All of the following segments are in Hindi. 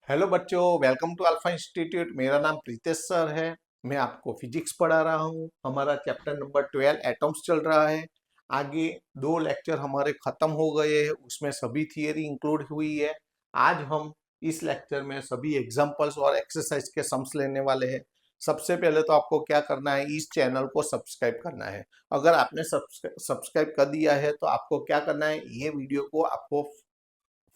हेलो बच्चों, वेलकम टू अल्फा इंस्टीट्यूट। मेरा नाम प्रीतेश सर है। मैं आपको फिजिक्स पढ़ा रहा हूँ। हमारा चैप्टर नंबर 12 एटम्स चल रहा है। आगे 2 लेक्चर हमारे खत्म हो गए हैं, उसमें सभी थियरी इंक्लूड हुई है। आज हम इस लेक्चर में सभी एग्जांपल्स और एक्सरसाइज के सम्स लेने वाले हैं। सबसे पहले तो आपको क्या करना है, इस चैनल को सब्सक्राइब करना है। अगर आपने सब्सक्राइब कर दिया है तो आपको क्या करना है, ये वीडियो को आपको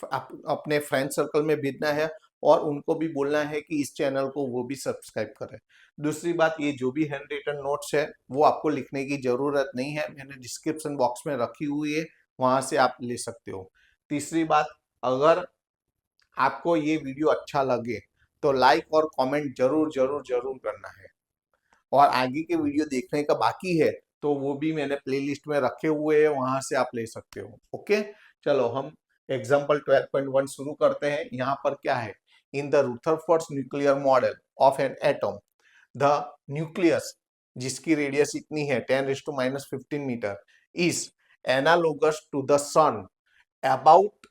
अपने फ्रेंड सर्कल में भेजना है और उनको भी बोलना है कि इस चैनल को वो भी सब्सक्राइब करें। दूसरी बात, ये जो भी हैंड रिटन नोट्स है वो आपको लिखने की जरूरत नहीं है, मैंने डिस्क्रिप्शन बॉक्स में रखी हुई है, वहां से आप ले सकते हो। तीसरी बात, अगर आपको ये वीडियो अच्छा लगे तो लाइक और कमेंट जरूर जरूर जरूर करना है। और आगे के वीडियो देखने का बाकी है तो वो भी मैंने प्लेलिस्ट में रखे हुए हैं, वहां से आप ले सकते हो। ओके, चलो हम एग्जाम्पल 12.1 शुरू करते हैं। यहाँ पर क्या है, in the Rutherford's nuclear model of an atom, the nucleus जिसकी रेडियस इतनी है 10⁻⁻15 metre is analogous to the sun about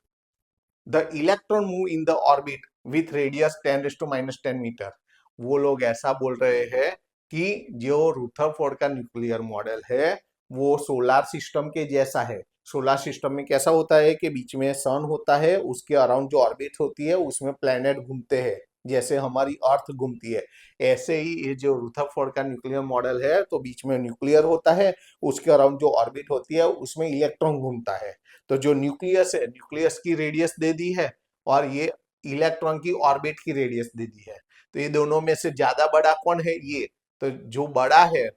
the electron move in the orbit with radius 10⁻10 metre. वो लोग ऐसा बोल रहे हैं कि जो रुथरफोर्ड का न्यूक्लियर मॉडल है वो सोलार सिस्टम के जैसा है। सोलार सिस्टम में कैसा होता है कि बीच में सन होता है, उसके अराउंड जो ऑर्बिट होती है उसमें प्लैनेट घूमते हैं, जैसे हमारी अर्थ घूमती है। ऐसे ही ये जो रुथरफोर्ड का न्यूक्लियर मॉडल है, तो बीच में न्यूक्लियर होता है, उसके अराउंड जो ऑर्बिट होती है उसमें इलेक्ट्रॉन घूमता है। तो जो न्यूक्लियस है, न्यूक्लियस की रेडियस दे दी है और ये इलेक्ट्रॉन की ऑर्बिट की रेडियस दे दी है। तो ये दोनों में से ज्यादा बड़ा कौन है, ये। तो जो बड़ा है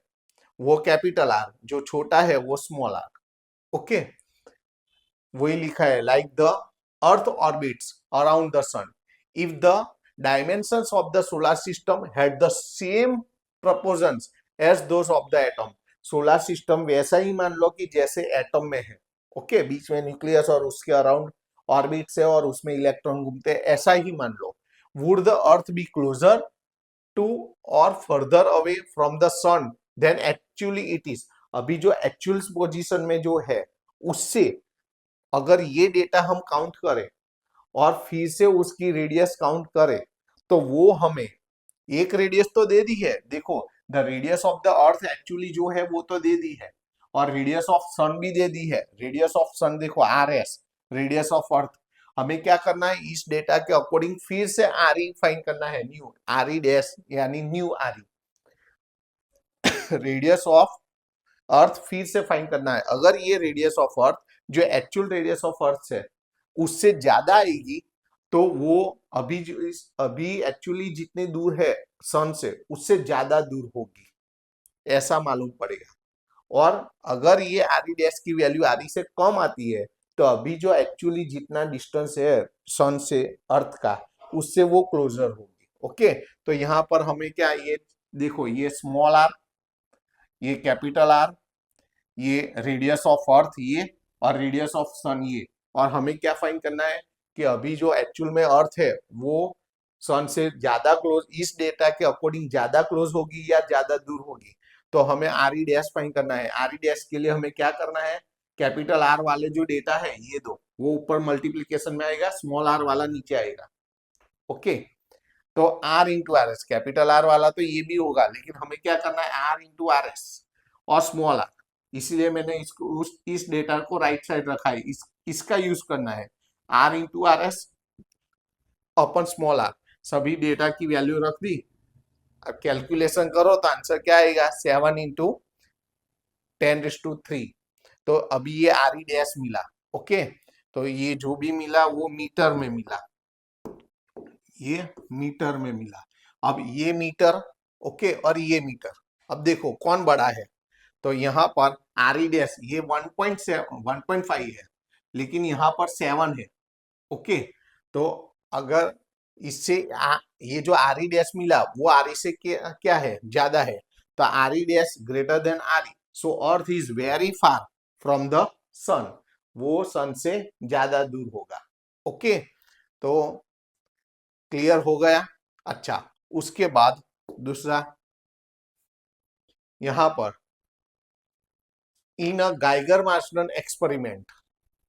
वो कैपिटल आर, जो छोटा है वो स्मॉल आर। ओके, वही लिखा है, like the earth orbits around the sun if the dimensions of the solar system had the same proportions as those of the atom. Solar system वैसा ही मान लो कि जैसे एटम में है। ओके, बीच में न्यूक्लियस और उसके अराउंड ऑर्बिट्स है और उसमें इलेक्ट्रॉन घूमते हैं, ऐसा ही मान लो। Would the earth be closer to और further away from the sun than actually it is. अभी जो एक्चुअल पोजीशन में जो है उससे अगर ये डेटा हम काउंट करें और फिर से उसकी रेडियस काउंट करें तो वो हमें एक रेडियस तो दे दी है। देखो, the radius of the earth actually जो है वो तो दे दी है, और रेडियस ऑफ सन भी दे दी है। रेडियस ऑफ सन देखो RS, रेडियस ऑफ अर्थ। हमें क्या करना है, इस डेटा के अकॉर्डिंग फिर से RE फाइंड करना है, न्यू RE डैश यानी new RE। Radius of earth फिर से फाइंड करना है। अगर ये रेडियस ऑफ अर्थ जो एक्चुअल रेडियस ऑफ अर्थ है उससे ज्यादा आएगी तो वो अभी एक्चुअली जितने दूर है सन से उससे ज्यादा दूर होगी, ऐसा मालूम पड़ेगा। और अगर ये आर डैश की वैल्यू आर से कम आती है तो अभी जो एक्चुअली जितना डिस्टेंस है सन से अर्थ का उससे वो क्लोजर होगी। ओके, तो यहाँ पर हमें क्या, ये देखो, ये स्मॉल आर, ये कैपिटल आर, ये रेडियस ऑफ अर्थ ये, और रेडियस ऑफ सन ये। और हमें क्या फाइंड करना है कि अभी जो एक्चुअल में अर्थ है वो सन से ज्यादा क्लोज, इस डेटा के अकॉर्डिंग ज्यादा क्लोज होगी या ज्यादा दूर होगी। तो हमें आर ई डैश फाइंड करना है। आर ई डैश के लिए हमें क्या करना है, कैपिटल आर वाले जो डेटा है ये दो, वो ऊपर मल्टीप्लीकेशन में आएगा, स्मॉल आर वाला नीचे आएगा। ओके, तो R into R S, capital R वाला तो ये भी होगा, लेकिन हमें क्या करना है, आर इंटू आर एस और स्मॉल आर। इसीलिए मैंने इसको इस डेटा को राइट साइड रखा है, इसका यूज करना है। आर इंटू आर एस अपन स्मॉल आर, सभी डेटा की वैल्यू रख दी। अब कैलकुलेशन करो तो आंसर क्या आएगा, 7 × 10⁻³ तो अभी ये आर ई डैश मिला। ओके, तो ये जो भी मिला वो मीटर में मिला, ये मीटर में मिला। अब ये मीटर, ओके, और ये मीटर। अब देखो कौन बड़ा है, तो यहाँ पर आर ई डैश ये 1.5 है, लेकिन यहाँ पर 7 है। ओके, तो अगर इससे ये जो आर ई डैश मिला वो आर ई से क्या है, ज्यादा है, तो R E dash greater than R E, so earth is very far from the sun, वो सन से ज्यादा दूर होगा। ओके, तो क्लियर हो गया। अच्छा, उसके बाद दूसरा, यहां पर in a Geiger Marsden experiment,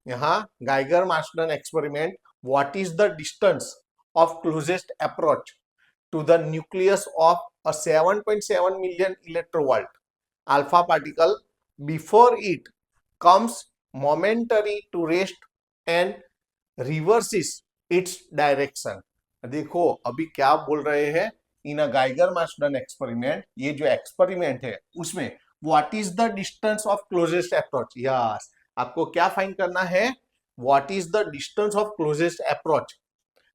यहाँ Geiger Marsden experiment, what is the distance of closest approach to the nucleus of a 7.7 million electrovolt alpha particle before it comes momentary to rest and reverses its direction. देखो अभी क्या बोल रहे हैं, इन अ गाइगर मास्टर्न एक्सपेरिमेंट, ये जो एक्सपेरिमेंट है उसमें what is the distance of closest approach, yes आपको क्या फाइंड करना है, what is the distance of closest approach,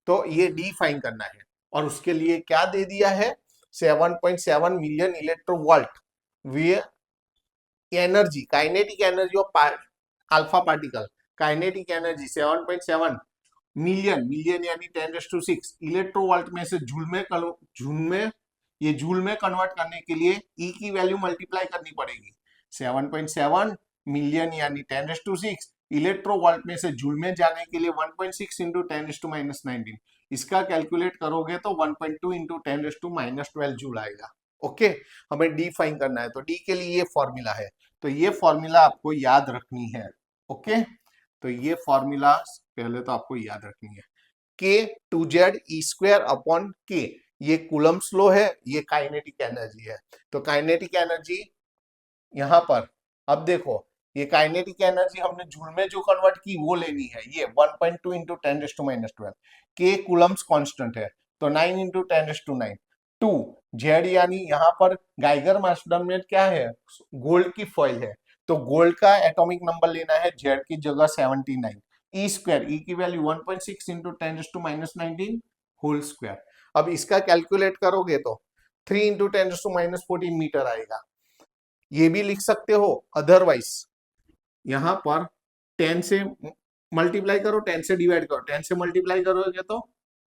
तो ये डी फाइंड करना है। और उसके लिए क्या दे दिया है, 7.7 million electronvolt way energy, kinetic energy of alpha particle, kinetic energy 7.7 million, million यानी 10⁶ इलेक्ट्रोवोल्ट में से जूल में कन्वर्ट करने के लिए ई की वैल्यू मल्टीप्लाई करनी पड़ेगी। 7.7 मिलियन यानी 10⁶, इलेक्ट्रोवोल्ट में से जूल में जाने के लिए 1.6 इंटू 10⁻⁻19, इसका कैलकुलेट करोगे तो 1.2 इंटू 10⁻⁻12 जूल आएगा। ओके, हमें डी फाइंड करना है, तो डी के लिए ये फॉर्मूला है, तो ये फॉर्मूला आपको याद रखनी है। ओके, तो ये फॉर्मूला पहले तो आपको याद रखनी है, K2Z² अपॉन K, ये कूलम्ब्स लॉ है, ये काइनेटिक एनर्जी है। तो काइनेटिक एनर्जी यहां पर, अब देखो ये काइनेटिक एनर्जी हमने जूल में जो कन्वर्ट की वो लेनी है, ये 1.2 इंटू 10⁻12, K कूलम्ब्स कांस्टेंट है, तो 9 इंटू 10⁹, 2 Z यानी यहाँ पर गाइगर मास्टर्न में क्या है, गोल्ड की फॉइल है, तो गोल्ड का एटॉमिक नंबर लेना है Z की जगह 79, E² E की वैल्यू 1.6 इंटू 10⁻⁻19 होल स्क्वायर। अब इसका कैलकुलेट करोगे तो 3 इंटू 10⁻14 मीटर आएगा। ये भी लिख सकते हो, अदरवाइज यहां पर 10 से मल्टीप्लाई करो, 10 से डिवाइड करो, 10 से मल्टीप्लाई करोगे तो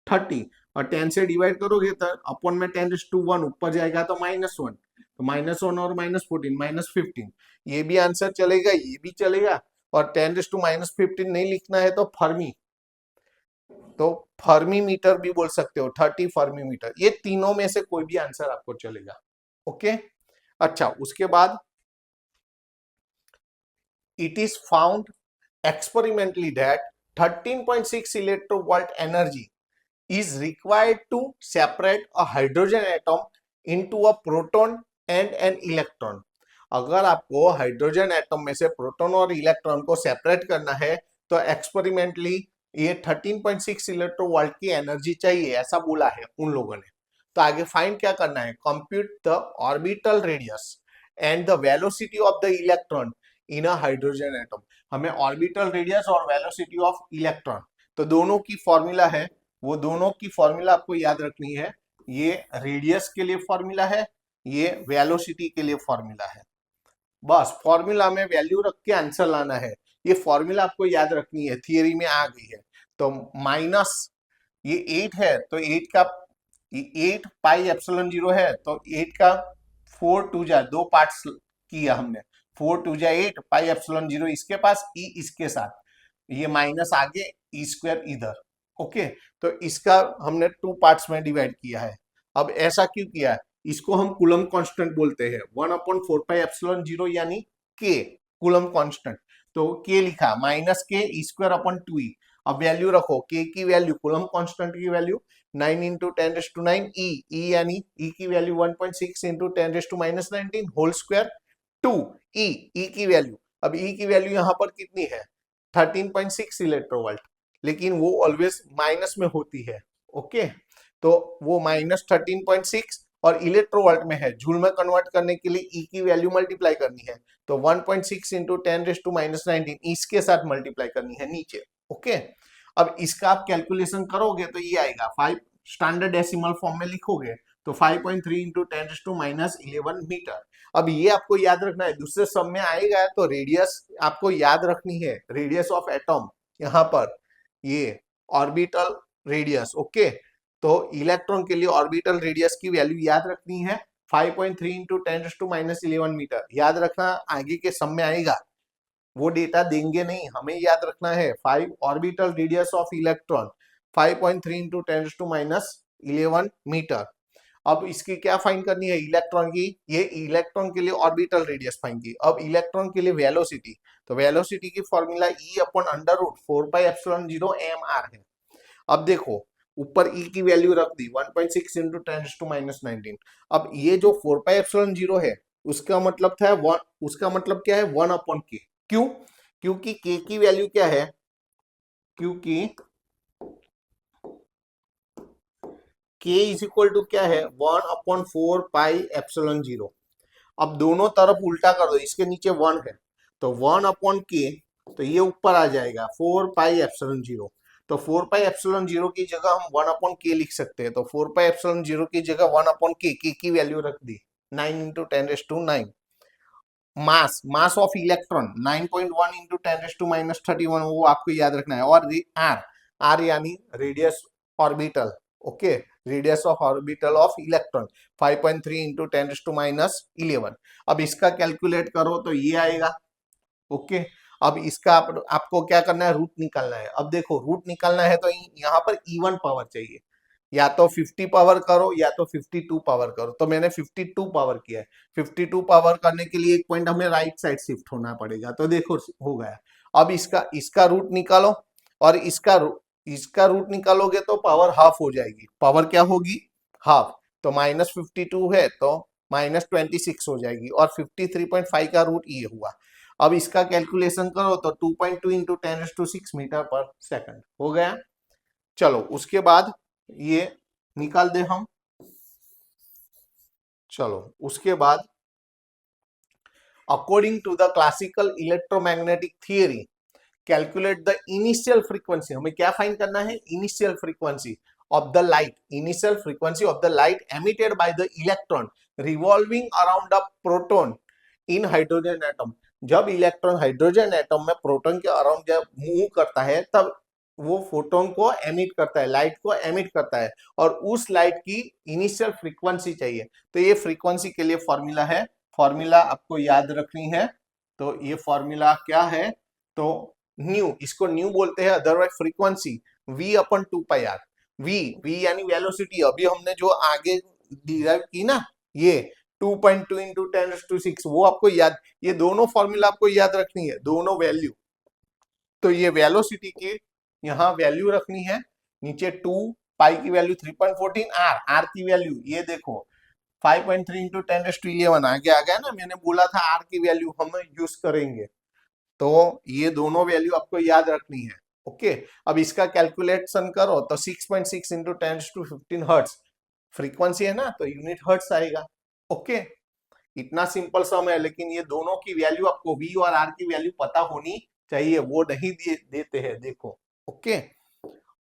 30 और 10 से डिवाइड करोगे तो अपॉन में 10⁻1 ऊपर जाएगा तो -1, तो -1 और -14 -15, ये भी आंसर चलेगा, ये भी चलेगा। और 10⁻15 नहीं लिखना है तो फर्मी, तो फर्मी मीटर भी बोल सकते हो, 30 फर्मी मीटर, ये तीनों में से कोई भी आंसर आपको चलेगा। ओके, अच्छा उसके बाद it is found experimentally that 13.6 electrovolt energy is required to separate a hydrogen atom into a proton and an electron. अगर आपको हाइड्रोजन एटम में से प्रोटॉन और इलेक्ट्रॉन को सेपरेट करना है तो एक्सपेरिमेंटली ये 13.6 इलेक्ट्रोवोल्ट की एनर्जी चाहिए, ऐसा बोला है उन लोगों ने। तो आगे फाइंड क्या करना है, compute the orbital radius and the velocity of the electron in a hydrogen atom. हमें ऑर्बिटल रेडियस और वेलोसिटी ऑफ इलेक्ट्रॉन, तो दोनों की फॉर्मूला है, वो दोनों की फॉर्मूला आपको याद रखनी है। ये रेडियस के लिए फॉर्मूला है, ये वेलोसिटी के लिए फॉर्मूला है। बस फॉर्मूला में वैल्यू रख के आंसर लाना है, ये फॉर्मूला आपको याद रखनी है, थियरी में आ गई है। तो माइनस ये 8 है, तो 8 का 8 पाई एप्सिलॉन 0 है, तो 8 का 4 2 जा 2 पार्ट्स किया हमने, 4 2 जा 8 पाई एप्सिलॉन 0 इसके पास, ई इसके साथ, ये माइनस आगे, E² इधर। ओके, तो इसका हमने 2 पार्ट्स में डिवाइड किया है। अब ऐसा क्यों किया है, इसको हम कूलम्ब कांस्टेंट बोलते हैं, 1/4 पाई एप्सिलॉन 0 यानी K कूलम्ब कांस्टेंट, तो K लिखा -K E² अपॉन 2E। अब वैल्यू रखो, K की वैल्यू, कूलम्ब कांस्टेंट की वैल्यू 9 इंटू 10⁻9 E यानी E की value 1.6 into 10⁻⁻19 whole square 2 E की वैल्यू, अब E की वैल्यू यहाँ पर कितनी है 13.6 इलेक्ट्रोवोल्ट, लेकिन वो ऑलवेज माइनस में होती है। ओके, तो वो -13.6 और इलेक्ट्रोवोल्ट में है, जूल में कन्वर्ट करने के लिए E की वैल्यू मल्टीप्लाई करनी है, तो 1.6 इंटू 10⁻⁻19 इसके साथ मल्टीप्लाई करनी है नीचे। ओके, अब इसका आप कैलकुलेशन करोगे तो ये आएगा 5, स्टैंडर्ड डेसिमल फॉर्म में लिखोगे तो 5.3 इंटू 10⁻11 मीटर। अब ये आपको याद रखना है, दूसरे सब में आएगा तो रेडियस आपको याद रखनी है, रेडियस ऑफ एटम, यहाँ पर ये ऑर्बिटल रेडियस। ओके, तो इलेक्ट्रॉन के लिए ऑर्बिटल रेडियस की वैल्यू याद रखनी है 5.3 इंटू 10⁻11 मीटर, याद रखना, आगे के सब में आएगा, वो डेटा देंगे नहीं, हमें याद रखना है 5 orbital radius of electron 5.3 into 10⁻11 metre. अब इसकी क्या फाइंड करनी है, इलेक्ट्रॉन की, ये इलेक्ट्रॉन के लिए ऑर्बिटल रेडियस फाइंड की। अब इलेक्ट्रॉन के लिए वेलोसिटी, तो वेलोसिटी की formula E/√4 pi epsilon 0 mr है। अब देखो ऊपर ई की वैल्यू रख दी 1.6 इंटू 10⁻⁻19। अब ये जो 4πε0 है उसका मतलब था वन, उसका मतलब क्या है 1/k। क्यों? क्योंकि k की वैल्यू क्या है, क्योंकि k इज इक्वल टू क्या है 1/4πε0। अब दोनों तरफ उल्टा कर दो, इसके नीचे 1 है तो 1/k, तो ये ऊपर आ जाएगा 4πε0। तो 4πε0 की जगह हम 1/k लिख सकते हैं। तो 4πε0 की जगह 1/k, k की वैल्यू रख दी 9 into 10⁻9। Mass of electron 9.1 into 10⁻31, वो आपको याद रखना है। और आर, आर यानी radius orbital, okay, radius of orbital of electron 5.3 into 10⁻11। अब इसका कैलकुलेट करो तो ये आएगा, ओके। अब इसका आपको क्या करना है, रूट निकालना है। अब देखो रूट निकालना है तो यहाँ पर इवन पावर चाहिए, या तो 50 पावर करो या तो 52 पावर करो। तो मैंने 52 पावर किया है। 52 पावर करने के लिए एक पॉइंट हमें राइट साइड शिफ्ट होना पड़ेगा। तो देखो हो गया। अब इसका रूट निकालो, और इसका रूट निकालोगे तो पावर हाफ हो जाएगी। पावर क्या होगी, हाफ। तो -52 है तो -26 हो जाएगी, और 53.5 का रूट ये हुआ। अब इसका कैलकुलेशन करो तो 2.2 इंटू 10⁻6 मीटर पर सेकंड हो गया। चलो उसके बाद ये निकाल दे हम। चलो उसके बाद according to the classical electromagnetic theory calculate the initial frequency. हमें क्या फाइंड करना है, initial frequency of the light, initial frequency of the light emitted by the electron revolving around a proton in hydrogen atom. जब इलेक्ट्रॉन हाइड्रोजन एटम में प्रोटॉन के अराउंड जब मूव करता है तब वो फोटोन को एमिट करता है, लाइट को एमिट करता है, और उस लाइट की इनिशियल फ्रीक्वेंसी चाहिए। तो ये फ्रीक्वेंसी के लिए फॉर्मूला है, फॉर्मूला आपको याद रखनी है। तो ये फॉर्मूला क्या है, तो न्यू, इसको न्यू बोलते हैं, अदरवाइज फ्रीक्वेंसी v/2πr। v यानी वेलोसिटी, अभी हमने जो आगे डिराइव की ना, ये 2.2 इंटू 10⁻6, वो आपको याद, ये दोनों फॉर्मूला आपको याद रखनी है, दोनों वैल्यू। तो ये वेलोसिटी की यहाँ वैल्यू रखनी है, नीचे 2 पाई की वैल्यू 3.14, आर की वैल्यू ये देखो 5.3 इंटू 10⁻11 आगे आ गया ना, मैंने बोला था आर की वैल्यू हम यूज करेंगे। तो ये दोनों वैल्यू आपको याद रखनी है, ओके। अब इसका कैलकुलेशन करो तो 6.6 इंटू 10⁻15 हर्ट्स फ्रीक्वेंसी है ना, तो यूनिट हर्ट्स आएगा, ओके। इतना सिंपल सम है, लेकिन ये दोनों की वैल्यू आपको वी और आर की वैल्यू पता होनी चाहिए, वो नहीं देते हैं, देखो, ओके।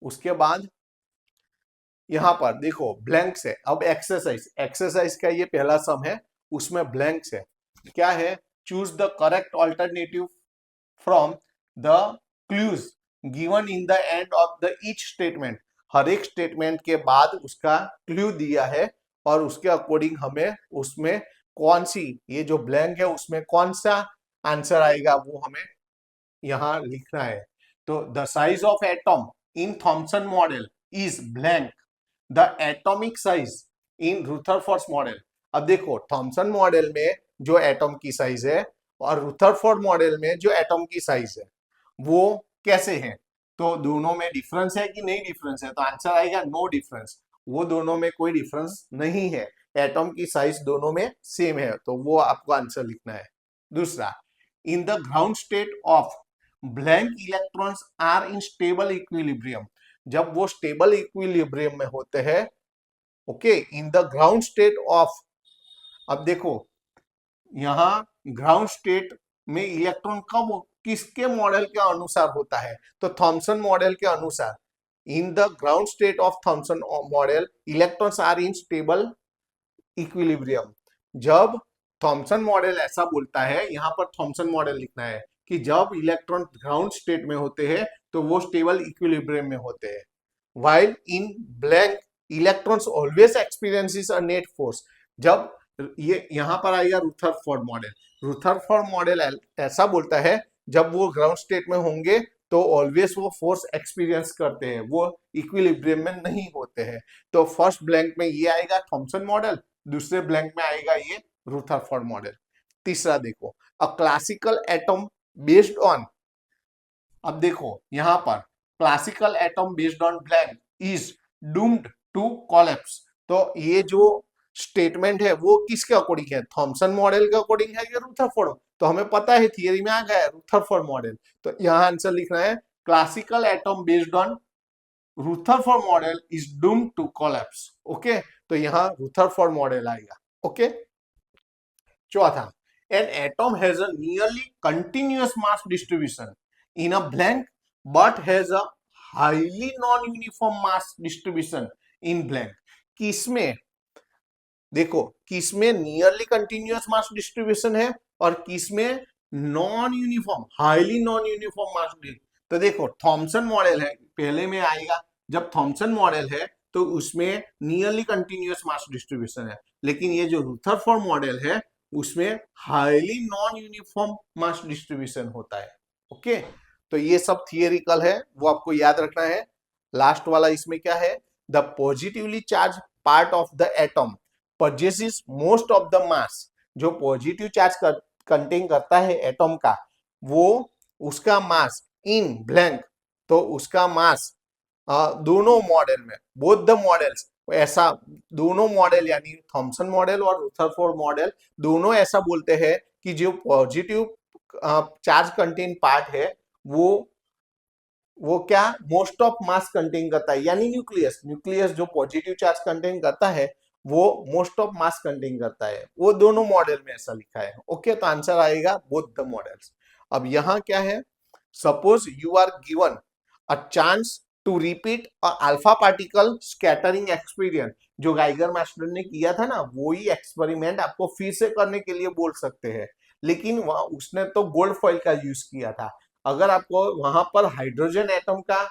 उसके बाद यहाँ पर देखो ब्लैंक्स है। अब एक्सरसाइज, एक्सरसाइज का ये पहला सम है, उसमें ब्लैंक्स है। क्या है, choose the correct alternative from the clues given in the end of the each statement. हर एक स्टेटमेंट के बाद उसका क्लू दिया है, और उसके अकॉर्डिंग हमें उसमें कौन सी, ये जो ब्लैंक है उसमें कौन सा आंसर आएगा वो हमें यहाँ लिखना है। तो the size of atom in Thompson model is blank, the atomic size in Rutherford model. अब देखो थॉमसन मॉडल में जो एटम की साइज है और रुथरफोर्ड मॉडल में जो एटम की साइज है वो कैसे है, तो दोनों में डिफरेंस है कि नहीं डिफरेंस है, तो आंसर आएगा नो डिफरेंस। वो दोनों में कोई डिफरेंस नहीं है, एटम की साइज दोनों में सेम है, तो वो आपको आंसर लिखना है। दूसरा, in the ground state of blank electrons are in stable equilibrium. जब वो स्टेबल इक्विलिब्रियम में होते हैं, okay, in the ground state of, अब देखो यहाँ ग्राउंड स्टेट में इलेक्ट्रॉन कब किसके मॉडल के अनुसार होता है, तो थॉमसन मॉडल के अनुसार। In the ground state of Thomson model electrons are in stable equilibrium. जब थॉमसन मॉडल ऐसा बोलता है, यहाँ पर थॉमसन मॉडल लिखना है कि जब इलेक्ट्रॉन ग्राउंड स्टेट में होते हैं तो वो स्टेबल इक्विलिब्रियम में होते हैं। while in blank electrons always experiences a net force। जब ये यहाँ पर आएगा रुथरफोर्ड मॉडल, रुथरफोर्ड मॉडल ऐसा बोलता है जब वो ग्राउंड स्टेट में होंगे तो ऑलवेज वो फोर्स एक्सपीरियंस करते हैं, वो इक्विलिब्रियम में नहीं होते हैं। तो फर्स्ट ब्लैंक में ये आएगा थॉमसन मॉडल, दूसरे ब्लैंक में आएगा ये रुथरफोर्ड मॉडल। तीसरा देखो, a classical atom based on, अब देखो यहाँ पर classical atom based on blank is doomed to collapse. तो ये जो स्टेटमेंट है वो किसके अकॉर्डिंग है, थॉमसन मॉडल के अकॉर्डिंग है या रुथरफोर्ड? तो हमें पता है थियरी में आ गया है रुथरफोर्ड मॉडल। तो यहाँ आंसर लिखना है classical atom based on Rutherford model is doomed to collapse. Okay, तो यहाँ रुथरफोर्ड मॉडल आएगा। ओके, चौथा, an atom has a nearly continuous mass distribution in a blank but has a highly non uniform mass distribution in blank. किसमें, देखो किसमें नियरली कंटिन्यूअस मास डिस्ट्रीब्यूशन है और किसमें non uniform, highly non uniform mass distribution. तो देखो थॉमसन मॉडल है, पहले में आएगा। जब थॉमसन मॉडल है तो उसमें नियरली कंटिन्यूअस मास डिस्ट्रीब्यूशन है, लेकिन ये जो रुथरफोर्ड मॉडल है उसमें highly non uniform mass distribution होता है। ओके, तो ये सब थियरिकल है, वो आपको याद रखना है। लास्ट वाला इसमें क्या है, the positively charge part of the atom possesses most of the mass। जो पॉजिटिव चार्ज कंटेन करता है एटम का, वो उसका मास इन ब्लैंक, तो उसका मास दोनों मॉडल में, बोथ द मॉडल्स, ऐसा दोनों मॉडल यानी थॉमसन मॉडल और रुथरफोर्ड मॉडल दोनों ऐसा बोलते हैं कि जो पॉजिटिव चार्ज कंटेन पार्ट है वो क्या मोस्ट ऑफ मास कंटेन करता है, यानी न्यूक्लियस, न्यूक्लियस जो पॉजिटिव चार्ज कंटेन करता है वो मोस्ट ऑफ मास कंटेन करता है। वो दोनों मॉडल में ऐसा लिखा है। ओके, तो आंसर आएगा बोथ द मॉडल्स। अब यहां क्या है, suppose you are given a chance to repeat a alpha particle scattering experiment. जो गाइगर मास्टर ने किया था ना, वो ही एक्सपेरिमेंट आपको फिर से करने के लिए बोल सकते हैं, लेकिन वह उसने तो गोल्ड फॉइल का यूज किया था। अगर आपको वहां पर हाइड्रोजन एटम का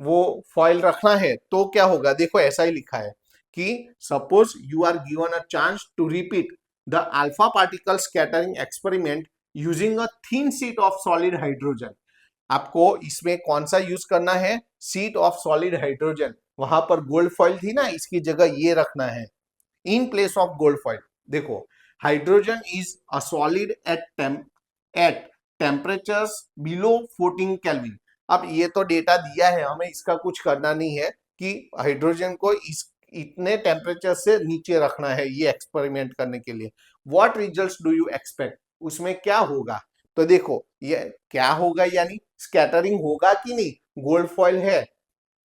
वो फॉइल रखना है तो क्या होगा, देखो ऐसा ही लिखा है कि suppose you are given a chance to repeat the alpha particle scattering experiment using a thin sheet of solid hydrogen. आपको इसमें कौन सा यूज करना है, शीट ऑफ सॉलिड हाइड्रोजन। वहां पर गोल्ड फॉइल थी ना, इसकी जगह ये रखना है in place of gold foil. देखो hydrogen is a solid at temperatures below 14 kelvin. अब ये तो डेटा दिया है, हमें इसका कुछ करना नहीं है कि हाइड्रोजन को इस इतने टेम्परेचर से नीचे रखना है ये एक्सपेरिमेंट करने के लिए। What results do you expect, उसमें क्या होगा? तो देखो ये क्या होगा, यानी स्कैटरिंग होगा कि नहीं, गोल्ड फॉइल है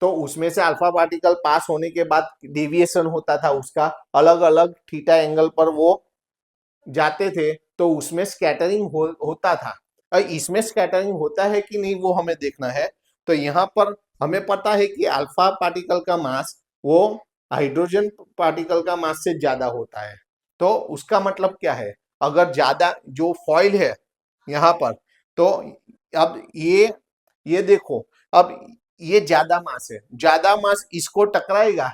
तो उसमें से अल्फा पार्टिकल पास होने के बाद डेविएशन होता था, उसका अलग अलग थीटा एंगल पर वो जाते थे, तो उसमें स्कैटरिंग होता था। और इसमें स्कैटरिंग होता है कि नहीं वो हमें देखना है। तो यहाँ पर हमें पता है कि अल्फा पार्टिकल का मास वो हाइड्रोजन पार्टिकल का मास से ज्यादा होता है। तो उसका मतलब क्या है, अगर ज्यादा जो फॉइल है यहाँ पर, तो अब ये देखो, अब ये ज्यादा मास है, ज्यादा मास इसको टकराएगा।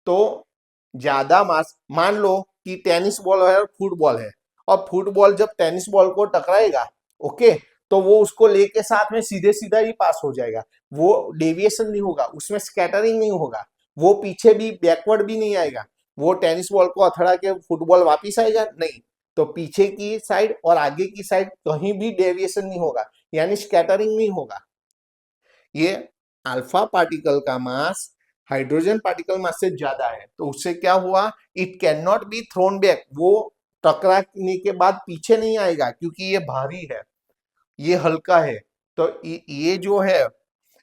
तो ज्यादा मास, मान लो कि टेनिस बॉल है और फुटबॉल है, और फुटबॉल जब टेनिस बॉल को टकराएगा, ओके, तो वो उसको लेके साथ में सीधे सीधा ही पास हो जाएगा। वो डेविएशन नहीं होगा, उसमें स्कैटरिंग नहीं होगा, वो पीछे भी बैकवर्ड भी नहीं आएगा। वो टेनिस बॉल को अथड़ा के फुटबॉल वापिस आएगा नहीं, तो पीछे की साइड और आगे की साइड कहीं भी डेविएशन नहीं होगा, यानी स्कैटरिंग नहीं होगा। ये अल्फा पार्टिकल का मास हाइड्रोजन पार्टिकल मास से ज्यादा है, तो उससे क्या हुआ, it can not be thrown back, वो टकराने के बाद पीछे नहीं आएगा क्योंकि ये भारी है, ये हल्का है। तो ये जो है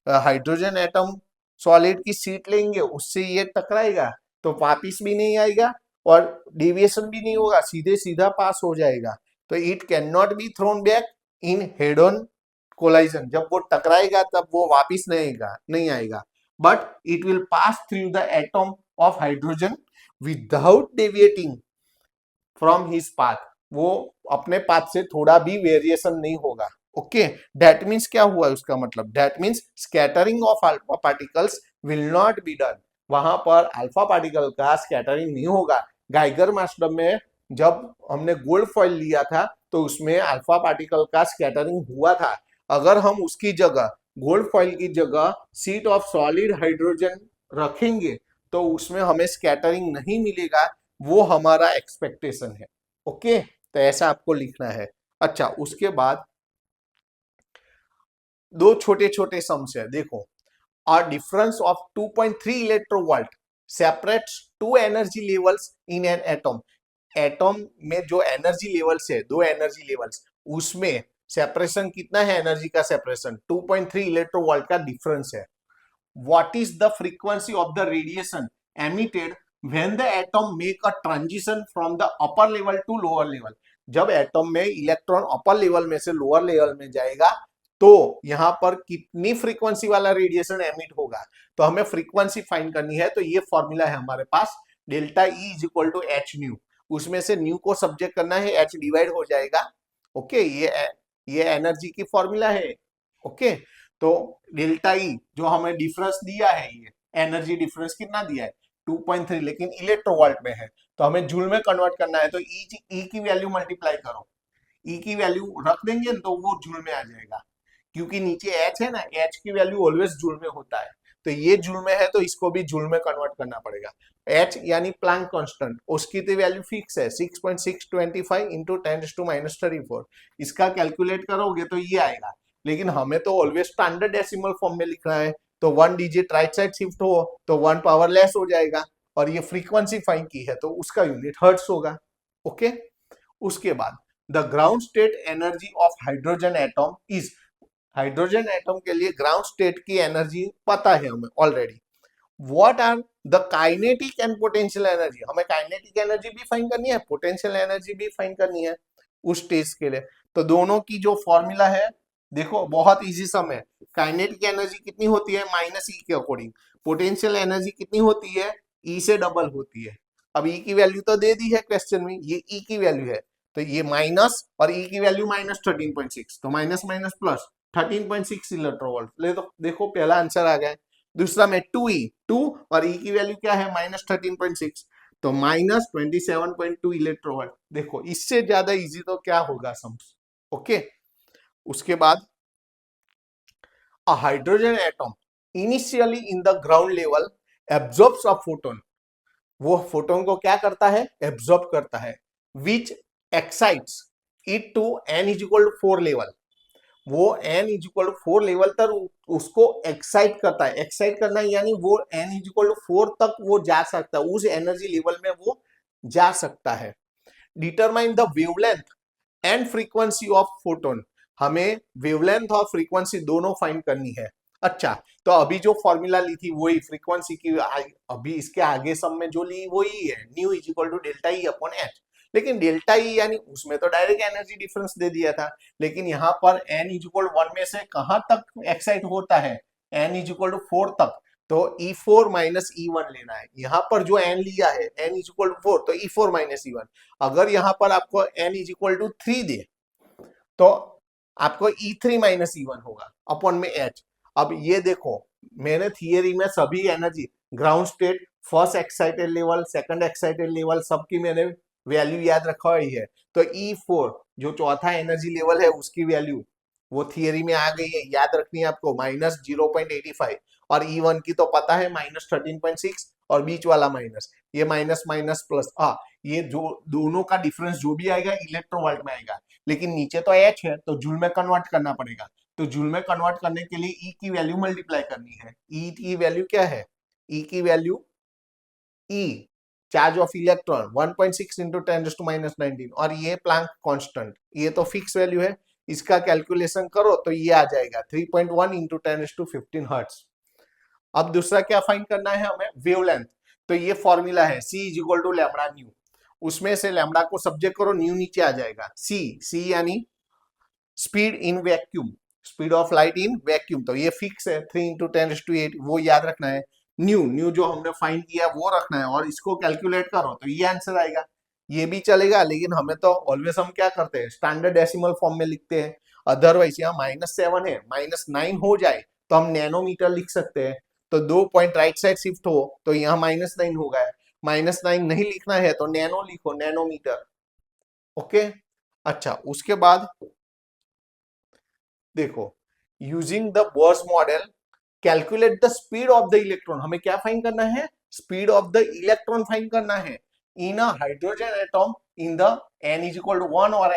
हाइड्रोजन एटम सॉलिड की सीट लेंगे, उससे ये टकराएगा तो वापिस भी नहीं आएगा और डेविएशन भी नहीं होगा, सीधे सीधा पास हो जाएगा। तो it can not be thrown back in head on collision. जब वो टकराएगा तब वो वापिस नहीं आएगा, but it will pass through the atom of hydrogen without deviating from his path. वो अपने पाथ से थोड़ा भी वेरिएशन नहीं होगा। ओके, दैट मीन्स क्या हुआ उसका मतलब, that means scattering of alpha particles will not be done. वहां पर अल्फा पार्टिकल का स्कैटरिंग नहीं होगा। गाइगर मास्टर में जब हमने गोल्ड फॉइल लिया था तो उसमें अल्फा पार्टिकल का स्कैटरिंग हुआ था। अगर हम उसकी जगह गोल्ड फॉइल की जगह सीट ऑफ सॉलिड हाइड्रोजन रखेंगे तो उसमें हमें स्कैटरिंग नहीं मिलेगा, वो हमारा एक्सपेक्टेशन है। ओके, तो ऐसा आपको लिखना है। अच्छा, उसके बाद दो छोटे छोटे सम्स है, देखो a difference of 2.3 electrovolt separates two energy levels in an atom. Atom में जो एनर्जी लेवल्स है, दो एनर्जी लेवल्स, उसमें सेपरेशन कितना है? एनर्जी का सेपरेशन 2.3 इलेक्ट्रोवोल्ट का डिफरेंस है. What is the frequency of the radiation emitted when the atom make a transition from the upper level to lower level? जब एटम में इलेक्ट्रॉन अपर लेवल में से लोअर लेवल में जाएगा तो यहां पर कितनी फ्रीक्वेंसी वाला रेडिएशन एमिट होगा, तो हमें फ्रीक्वेंसी फाइंड करनी है. तो ये फॉर्मूला है हमारे पास, delta E is equal to H nu. उसमें से न्यू को सब्जेक्ट करना है, एच डिवाइड हो जाएगा. ओके, ये एनर्जी की फॉर्मूला है. ओके, तो डेल्टा ई जो हमें डिफरेंस दिया है, ये एनर्जी डिफरेंस कितना दिया है? 2.3, लेकिन इलेक्ट्रोवोल्ट में है तो हमें जूल में कन्वर्ट करना है. तो ई की वैल्यू मल्टीप्लाई करो, ई की वैल्यू रख देंगे तो वो जूल में आ जाएगा, क्योंकि नीचे एच है ना, एच की वैल्यू ऑलवेज जूल में होता है. तो ये जूल में है तो इसको भी जूल में कन्वर्ट करना पड़ेगा. एच यानी प्लैंक कांस्टेंट, उसकी तो वैल्यू फिक्स है 6.625 इंटू 10⁻34. इसका कैलकुलेट करोगे तो ये आएगा, लेकिन हमें तो ऑलवेज स्टैंडर्ड डेसिमल फॉर्म में लिखना है. तो 1 डिजिट राइट साइड शिफ्ट हो तो 1 पावर लेस हो जाएगा, और ये फ्रीक्वेंसी फाइंड की है तो उसका यूनिट हर्ट्स होगा. ओके, उसके बाद the ground state energy of hydrogen atom is, hydrogen atom के लिए ग्राउंड स्टेट की एनर्जी पता है हमें already. What are the kinetic and potential energy, हमें काइनेटिक एनर्जी भी फाइंड करनी है, पोटेंशियल एनर्जी भी फाइंड करनी है उस स्टेज के लिए. तो दोनों की जो फॉर्मूला है देखो, बहुत इजी सम है. काइनेटिक एनर्जी कितनी होती है? माइनस ई के अकॉर्डिंग. पोटेंशियल एनर्जी कितनी होती है? ई से डबल होती है. अब ई की वैल्यू तो दे दी है क्वेश्चन में, ये ई की वैल्यू है, तो ये माइनस और ई की वैल्यू माइनस 13.6, तो माइनस माइनस प्लस 13.6 इलेक्ट्रोवोल्ट. ले तो देखो पहला आंसर आ गया. दूसरा में 2 और ई की वैल्यू क्या है? माइनस 13.6, तो माइनस 27.2 इलेक्ट्रोवोल्ट. देखो इससे ज्यादा इजी तो क्या होगा सम्स. ओके, उसके बाद a hydrogen atom initially in the ground level absorbs a photon. वो फोटोन को क्या करता है? एब्जॉर्ब करता है. which excites it to n is equal to 4 level. वो n is equal to 4 level तक उसको एक्साइट करता है. एक्साइट करना यानी वो n is equal to 4 तक वो जा सकता है, उस एनर्जी लेवल में वो जा सकता है. Determine the wavelength and frequency of photon. हमें वेवलेंथ और फ्रीक्वेंसी दोनों फाइंड करनी है. अच्छा, तो अभी जो फॉर्मूला ली थी वही फ्रीक्वेंसी की, अभी इसके आगे सब में जो ली वही है, nu is equal to delta E upon H. लेकिन डेल्टा ई यानी उसमें तो डायरेक्ट एनर्जी डिफरेंस दे दिया था, लेकिन यहाँ पर एन इज इक्वल 1 में से कहां तक एक्साइट होता है? एन इज इक्वल टू 4 तक. तो E4 माइनस E1 लेना है. यहाँ पर जो n लिया है n इज इक्वल टू 4, तो E4 माइनस E1. अगर यहाँ पर आपको n इज इक्वल टू 3 दे तो आपको E3 माइनस E1 होगा अपॉन में h. अब ये देखो, मैंने थियरी में सभी energy, ground state, first excited level, second excited level, सबकी मैंने वैल्यू याद रखा हुई है. तो E4 जो चौथा एनर्जी लेवल है उसकी वैल्यू वो थियरी में आ गई है, याद रखनी है आपको, माइनस 0.85. और E1 की तो पता है माइनस 13.6, और बीच वाला माइनस, ये माइनस माइनस प्लस. ये जो दोनों का डिफरेंस जो भी आएगा इलेक्ट्रोवोल्ट में आएगा, लेकिन नीचे तो एच है तो जूल में कन्वर्ट करना पड़ेगा. तो जूल में कन्वर्ट करने के लिए ई की वैल्यू मल्टीप्लाई करनी है. ई की वैल्यू क्या है? ई की value E charge of electron 1.6 into 10⁻⁻19, और ये प्लैंक कांस्टेंट, ये तो फिक्स वैल्यू है. इसका कैलकुलेशन करो तो ये आ जाएगा 3.1 इंटू 10⁻15 हर्ट्ज. अब दूसरा क्या फाइंड करना है हमें? वेवलेंथ. तो ये फॉर्मूला है C is equal to lambda nu. उसमें से लैम्बडा को सब्जेक्ट करो, न्यू नीचे आ जाएगा. C यानी speed in vacuum, speed of light in vacuum, तो ये फिक्स है 3 इंटू 10⁸, वो याद रखना है. न्यू जो हमने फाइंड किया वो रखना है, और इसको कैलकुलेट करो तो ये आंसर आएगा. ये भी चलेगा, लेकिन हमें तो ऑलवेज हम क्या करते हैं? स्टैंडर्ड डेसिमल फॉर्म में लिखते हैं. अदरवाइज यहाँ -7 है, -9 हो जाए तो हम नैनोमीटर लिख सकते हैं. तो 2 पॉइंट राइट साइड शिफ्ट हो तो यहाँ -9 होगा. -9 नहीं लिखना है तो नैनो लिखो, नैनोमीटर. ओके, अच्छा, उसके बाद देखो, using the Bohr's model calculate the speed of the electron. हमें क्या फाइंड करना है? Speed of the electron find करना है in a hydrogen atom in the n is equal to 1 और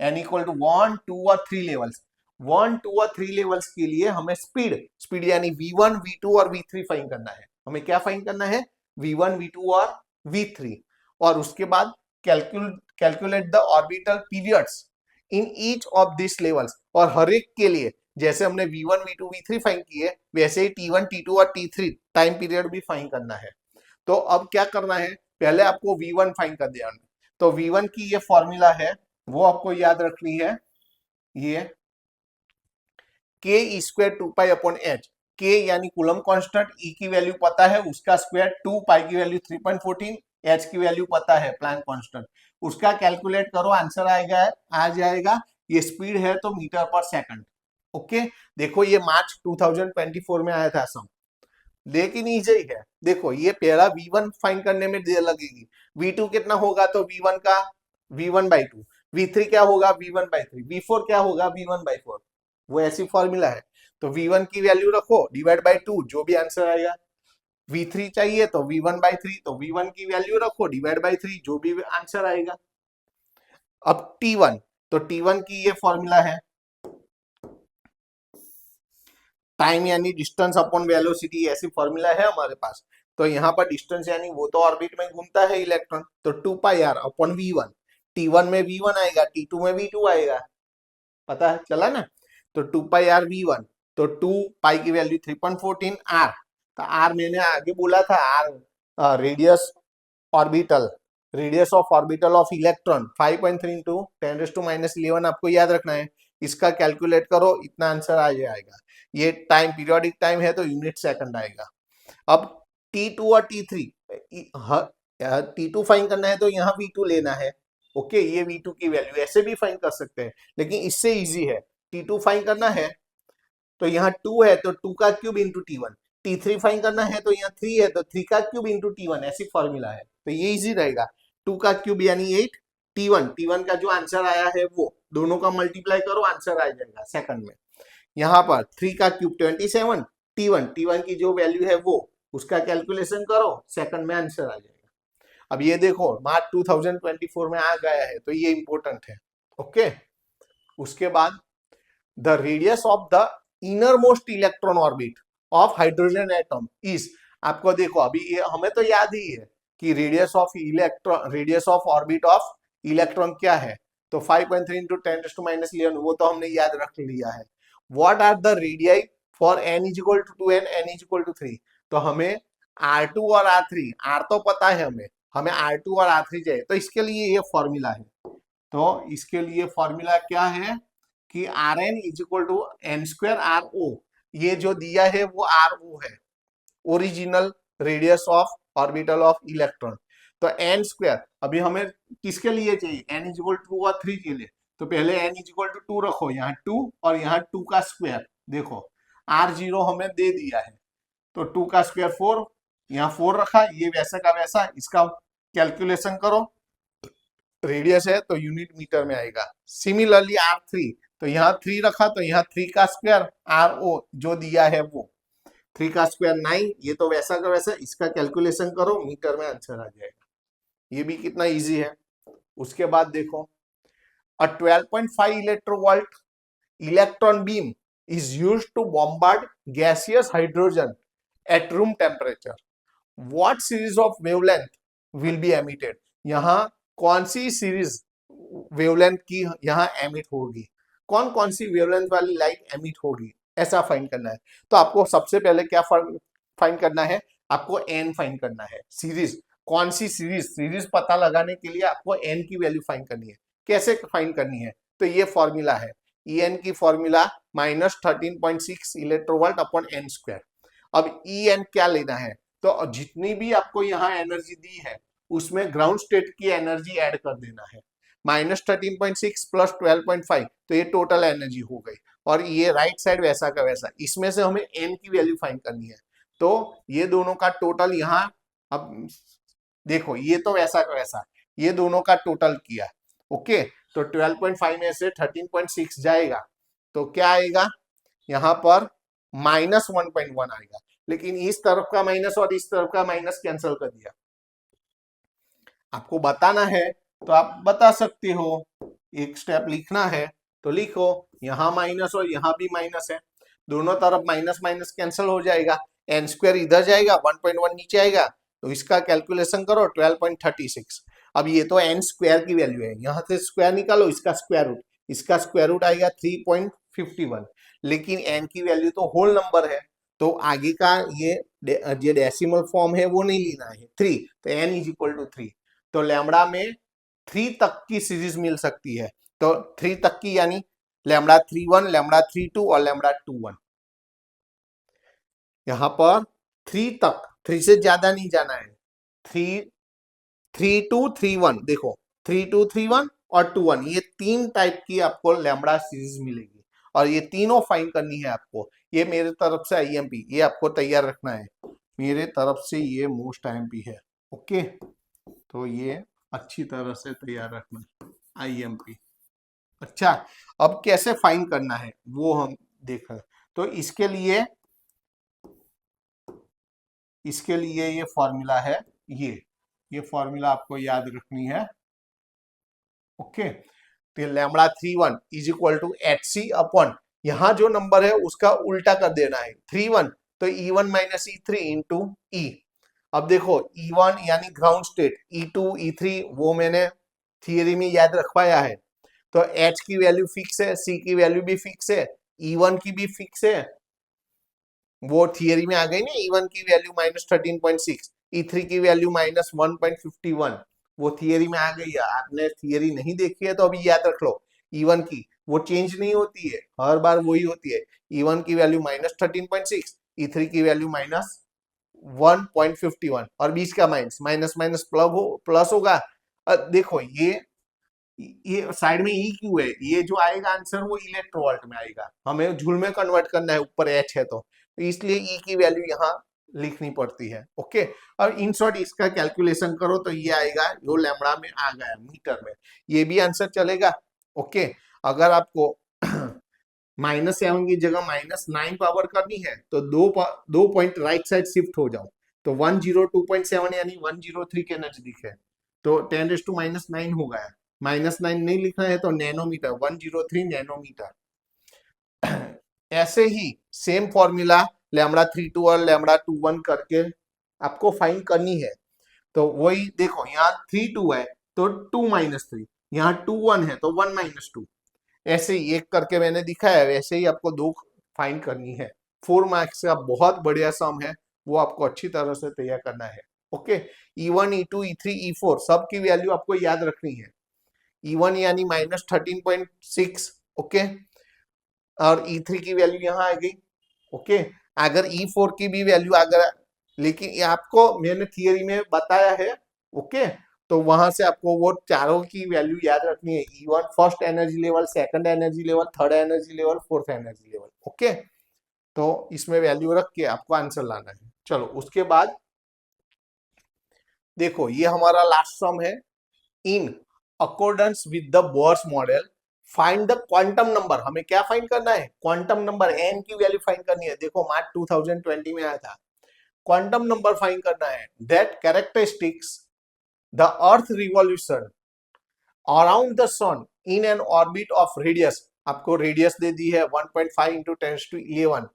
n इक्वल टू 1, 2 और 3 लेवल्स. 1, 2 और 3 लेवल्स के लिए हमें स्पीड यानी V1, V2 और V3 फाइंड करना है। हमें क्या फाइंड करना है? V1, V2 और V3। और उसके बाद calculate the orbital periods in each of this levels. और हर एक के लिए जैसे हमने V1, V2, V3 फाइंड किए, वैसे ही T1, T2 और T3 टाइम पीरियड भी फाइंड करना है। तो अब क्या करना है, पहले आपको V1 फाइंड कर दिया। तो V1 की ये फॉर्मूला है, वो आपको याद रखनी है। ये k square 2 pi upon H. k यानी कूलम कांस्टेंट, e की वैल्यू पता है, उसका स्क्वायर, 2 पाई की वैल्यू 3.14, h की वैल्यू पता है प्लैंक कांस्टेंट, उसका कैलकुलेट करो, आंसर आएगा, आ जाएगा। ये स्पीड है तो मीटर पर सेकंड। ओके, देखो ये मार्च 2024 में आया था सम, लेकिन इजी है। देखो ये पहला V1 फाइंड करने में देर लगेगी, V2 कितना होगा तो V1 का V1/2, V3 क्या होगा V1/3, V4 क्या होगा V1/4। वो ऐसी फॉर्मूला है। तो V1 की वैल्यू रखो, डिवाइड बाय 2, जो भी आंसर आएगा। V3 चाहिए तो V1/3, तो V1 की वैल्यू रखो, डिवाइड बाय 3, जो भी आंसर आएगा। अब T1, तो T1 की ये फॉर्मूला है, टाइम यानी डिस्टेंस अपॉन वेलोसिटी, ऐसी फॉर्मूला है हमारे पास। तो यहाँ पर डिस्टेंस यानी वो तो ऑर्बिट में घूमता है इलेक्ट्रॉन, तो 2 πr अपॉन V1। T1 में V1 आएगा, T2 में V2 आएगा, पता है चला ना। तो 2 πr V1, तो 2 पाई की वैल्यू 3.14 r। तो r मैंने आगे बोला था, r radius orbital, radius of orbital of electron 5.3 into 10⁻11 आपको याद रखना है। इसका कैलकुलेट करो, इतना आंसर आ जाएगा। ये टाइम पीरियोडिक टाइम है तो यूनिट सेकंड आएगा। अब T2 और T3, T2 फाइंड करना है तो यहाँ V2 लेना है। ओके, ये V2 की वैल्यू ऐसे भी फाइंड कर सकते हैं, लेकिन इससे इजी है। T2 फाइंड करना है तो यहाँ 2 है तो 2 का cube into T1, T3 find करना है तो यहाँ 3 है तो 3 का क्यूब इंटू T1, ऐसी फॉर्मूला है। तो ये इजी रहेगा, 2 का क्यूब यानी 8, T1 का जो आंसर आया है वो दोनों का मल्टीप्लाई करो, आंसर आ जाएगा सेकंड में। यहाँ पर 3 का क्यूब 27, T1 की जो वैल्यू है वो, उसका कैलकुलेशन करो, सेकंड में आंसर आ जाएगा। अब ये देखो मार्च 2024 में आ गया है, तो ये इंपॉर्टेंट है। ओके, उसके बाद the radius of the inner most electron orbit of hydrogen atom is. आपको देखो अभी ये हमें तो याद ही है कि radius of orbit of electron क्या है, तो 5.3 इंटू 10⁻11, वो तो हमने याद रख लिया है। What are the radii for n is equal to 2 and n is equal to 3। तो हमें R2 और R3, R तो पता है हमें R2 और R3 चाहिए, तो इसके लिए ये फॉर्मूला है। तो इसके लिए फॉर्मूला क्या है कि Rn is equal to n square RO। ये जो दिया है वो RO है, original radius of orbital of electron. तो n स्क्वायर अभी हमें किसके लिए चाहिए, n इज इक्वल टू 2 और 3 के लिए। तो पहले n इज इक्वल टू 2 रखो, यहाँ 2 और यहाँ 2 का स्क्वायर। देखो R0 हमें दे दिया है, तो 2 का स्क्वायर 4, यहाँ 4 रखा, ये वैसा का वैसा, इसका कैलकुलेशन करो, रेडियस है तो यूनिट मीटर में आएगा। सिमिलरली R3, तो यहाँ 3 रखा, तो यहाँ 3 का स्क्वायर RO जो दिया है वो 3 का स्क्वायर 9, ये तो वैसा का वैसा, इसका कैलकुलेशन करो, मीटर में आंसर आ जाएगा। ये भी कितना इजी है। उसके बाद देखो, अ 12.5 electronvolt electron beam is used to bombard gaseous hydrogen at room temperature. What series of wavelength will be emitted? यहाँ कौन सी सीरीज वेवलेंथ की यहाँ एमिट होगी, कौन कौन सी वेवलेंथ वाली लाइट एमिट होगी, ऐसा फाइंड करना है। तो आपको सबसे पहले क्या फाइंड करना है, आपको एन फाइंड करना है। सीरीज कौन सी सीरीज पता लगाने के लिए आपको एन की वैल्यू फाइंड करनी है। कैसे फाइंड करनी है, तो ये फॉर्मूला है, En की formula -13.6 electronvolt upon n square. अब En क्या लेना है, तो जितनी भी आपको यहाँ एनर्जी दी है उसमें ग्राउंड स्टेट की एनर्जी ऐड कर देना है। -13.6 प्लस 12.5, तो ये टोटल एनर्जी हो गई। और ये राइट साइड वैसा का वैसा, इसमें से हमें n की वैल्यू फाइंड करनी है। तो ये दोनों का टोटल यहाँ, अब देखो ये तो वैसा का वैसा, ये दोनों का टोटल किया। ओके, तो 12.5 में से 13.6 जाएगा, तो क्या आएगा यहाँ पर -1.1 आएगा। लेकिन इस तरफ का माइनस और इस तरफ का माइनस कैंसिल कर दिया। आपको बताना है तो आप बता सकते हो, एक स्टेप लिखना है, तो लिखो यहाँ माइनस और यहाँ भी माइनस है, दोनों तरफ माइनस माइनस कैंसिल हो जाएगा, एन स्क्वायर इधर जाएगा, 1.1 नीचे आएगा, तो इसका कैलकुलेशन करो 12.36। अब ये तो एन स्क्वायर की वैल्यू है, यहाँ से स्क्वायर निकालो, इसका स्क्वायर रूट आएगा 3.51, लेकिन एन की वैल्यू तो होल नंबर है, तो आगे का ये डेसिमल फॉर्म है वो नहीं लेना है, 3, तो एन इज इक्वल टू 3। तो लैम्बडा में 3 तक की सीरीज मिल सकती है, तो 3 तक की यानी लैम्बडा 3.1, लैम्बडा 3.2 और लैम्बडा 2.1। यहाँ पर 3 तक, 3 से ज्यादा नहीं जाना है, 3.2.3.1, देखो 3.2.3.1 और 2.1, ये 3 टाइप की आपको लैम्बडा सीरीज मिलेगी और ये तीनों फाइंड करनी है आपको। ये मेरे तरफ से आईएमपी, ये आपको तैयार रखना है, मेरे तरफ से ये मोस्ट आईएमपी है। ओके, तो ये अच्छी तरह से तैयार रखना आईएमपी। अच्छा, अब कैसे फाइंड करना है वो हम देख रहे हैं। तो इसके लिए ये फॉर्मूला है, ये फॉर्मूला आपको याद रखनी है। ओके, तो lambda 3.1 is equal to H C upon, यहाँ जो नंबर है उसका उल्टा कर देना है, 3.1 तो E1 माइनस E3 इंटू ई। अब देखो E1 यानी ग्राउंड स्टेट, E2 E3 वो मैंने थियरी में याद रखवाया है, तो H की वैल्यू फिक्स है, C की वैल्यू भी फिक्स है, E1 की भी फिक्स है, वो थियरी में आ गई ना, E1 की वैल्यू -13.6, E3 की वैल्यू -1.51, वो थियरी में आ गई है। आपने थियरी नहीं देखी है तो अभी याद रख लो, E1 की वो चेंज नहीं होती है, हर बार वही होती है, E1 की वैल्यू -13.6, E3 की वैल्यू -1.51 और बीच का माइनस माइनस माइनस प्लस होगा। देखो ये साइड में ई क्यू है, ये जो आएगा आंसर वो इलेक्ट्रोवोल्ट में आएगा, हमें जूल में कन्वर्ट करना है, ऊपर एच है तो इसलिए ई की वैल्यू यहाँ लिखनी पड़ती है। ओके, अब इन शॉर्ट इसका कैलकुलेशन करो तो ये आएगा, जो लैम्बडा में आ गया मीटर में, ये भी आंसर चलेगा। ओके, अगर आपको -7 की जगह -9 पावर करनी है तो दो पॉइंट राइट साइड शिफ्ट हो जाओ, तो 102.7 यानी 103 के नजदीक है, तो 10⁻⁹ हो गया, -9 नहीं लिखना है तो नैनोमीटर, 103 नैनोमीटर। ऐसे ही सेम फॉर्मूला लैम्बडा 3.2 और लैम्बडा 2.1 करके आपको फाइंड करनी है। तो वही देखो, यहाँ 3.2 है तो 2-3, यहाँ 2.1 है तो 1-2, ऐसे ही एक करके मैंने दिखाया है, वैसे ही आपको 2 फाइंड करनी है। 4 मार्क्स का बहुत बढ़िया सम है, वो आपको अच्छी तरह से तैयार करना है। Okay, E1 E2 E3 E4 सब की वैल्यू आपको याद रखनी है। E1 यानी -13.6, ओके, और E3 की वैल्यू यहाँ आ गई। ओके, अगर E4 की भी वैल्यू अगर, लेकिन ये आपको मैंने थियरी में बताया है। ओके, तो वहां से आपको वो चारों की वैल्यू याद रखनी है, E1 first energy level, second energy level, third energy level, fourth energy level. Okay, तो इसमें वैल्यू रख के आपको आंसर लाना है। चलो उसके बाद देखो, ये हमारा लास्ट सम है, in accordance with the Bohr's model find the quantum number. हमें क्या फाइंड करना है, क्वांटम नंबर, एन की वैल्यू फाइंड करनी है। देखो मार्च 2020 में आया था, क्वांटम नंबर फाइंड करना है that characteristics the earth revolution around the sun in an orbit of radius. आपको रेडियस दे दी है 1.5 into 10⁻11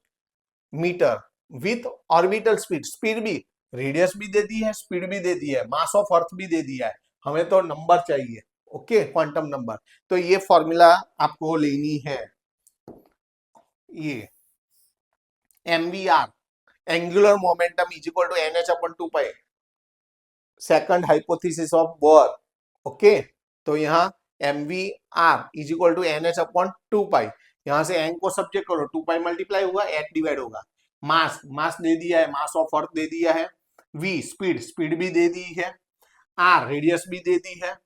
metre with orbital speed, speed भी, रेडियस भी दे दी है, स्पीड भी दे दी है, मास ऑफ अर्थ भी दे दिया है, हमें तो नंबर चाहिए। ओके, क्वांटम नंबर, तो ये फॉर्मूला आपको लेनी है, ये mvr angular momentum is equal to nh/2π, second hypothesis of Bohr. Okay, तो यहाँ mvr is equal to nh/2π, यहाँ से n को सब्जेक्ट करो, 2π मल्टीप्लाई होगा, h डिवाइड होगा, मास दे दिया है, मास ऑफ अर्थ दे दिया है, v स्पीड भी दे दी है, r रेडियस भी दे दी है,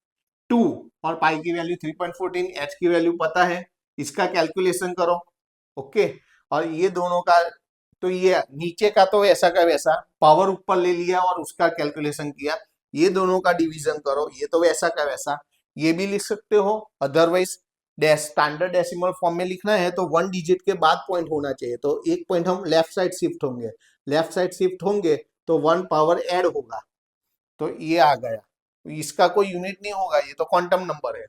2 और पाई की वैल्यू 3.14, h की वैल्यू पता है, इसका कैलकुलेशन करो। ओके, और ये दोनों का, तो ये नीचे का तो ऐसा का वैसा, पावर ऊपर ले लिया और उसका कैलकुलेशन किया, ये दोनों का डिवीजन करो, ये तो वैसा का वैसा, ये भी लिख सकते हो। अदरवाइज स्टैंडर्ड डेसिमल फॉर्म में लिखना है तो 1 डिजिट के बाद पॉइंट होना चाहिए, तो एक पॉइंट हम लेफ्ट साइड शिफ्ट होंगे तो 1 पावर ऐड होगा, तो ये आ गया, इसका कोई यूनिट नहीं होगा, ये तो क्वांटम नंबर है।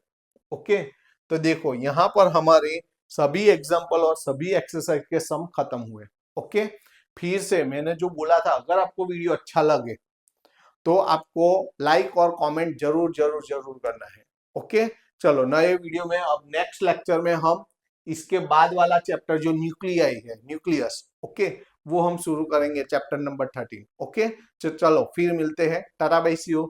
ओके, तो देखो यहाँ पर हमारे सभी एग्जाम्पल और सभी एक्सरसाइज के सम खत्म हुए। ओके, फिर से मैंने जो बोला था, अगर आपको वीडियो अच्छा लगे तो आपको लाइक और कमेंट जरूर जरूर जरूर करना है। ओके, चलो नए वीडियो में अब नेक्स्ट लेक्चर में हम इसके बाद वाला चैप्टर जो न्यूक्लियाई है, न्यूक्लियस, ओके, वो हम शुरू करेंगे, चैप्टर नंबर 13। ओके, चलो फिर मिलते हैं, टाटा बाय सी यू।